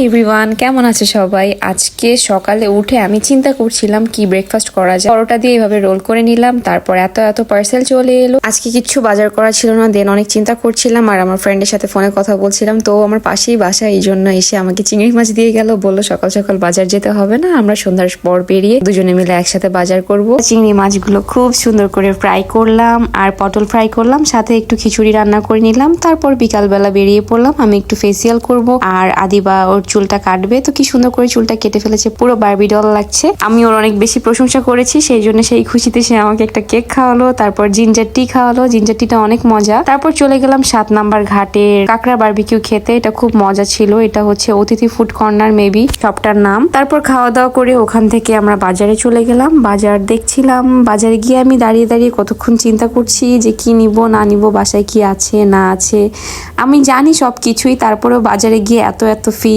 Everyone, কেমন আছে সবাই? আজকে সকালে উঠে আমি চিন্তা করছিলাম কি ব্রেকফাস্ট করা যায়। পরোটা দিয়ে এভাবে রোল করে নিলাম, তারপর এত পার্সেল চলে এলো। আজকে কিচ্ছু বাজার করা ছিল না, দেন অনেক চিন্তা করছিলাম আর আমার ফ্রেন্ডের সাথে ফোনে কথা বলছিলাম। তো আমার পাশেই বাসা, এই জন্য এসে আমাকে চিংড়ি মাছ দিয়ে গেল, বললো সকাল সকাল বাজার যেতে হবে না, আমরা সন্ধ্যার পর বেরিয়ে দুজনে মিলে একসাথে বাজার করব। চিংড়ি মাছগুলো খুব সুন্দর করে ফ্রাই করলাম আর পটল ফ্রাই করলাম, সাথে একটু খিচুড়ি রান্না করে নিলাম। তারপর বিকালবেলা বেরিয়ে পড়লাম, আমি একটু ফেসিয়াল করব আর আদিবা ওর চুলটা কাটবে। তো কি সুন্দর করে চুলটা কেটে ফেলেছে, পুরো বারবি ডল লাগছে। আমি ওর অনেক বেশি প্রশংসা করেছি, সেই জন্য সেই খুশিতে সে আমাকে একটা কেক খাওয়ালো, তারপর জিঞ্জার টি খাওয়ালো। জিঞ্জার টিটা অনেক মজা। তারপর চলে গেলাম 7 নাম্বার ঘাটের কাঁকড়া বারবিকিউ খেতে। এটা খুব মজা ছিল। এটা হচ্ছে অতিথি ফুড কর্নার মেবি শপটার নাম। তারপর খাওয়া দাওয়া করে ওখান থেকে আমরা বাজারে চলে গেলাম। বাজার দেখছিলাম, বাজারে গিয়ে আমি দাঁড়িয়ে দাঁড়িয়ে কতক্ষণ চিন্তা করছি যে কি নিব না নিব, বাসায় কি আছে না আছে। আমি জানি সবকিছুই, তারপরেও বাজারে গিয়ে এত ফি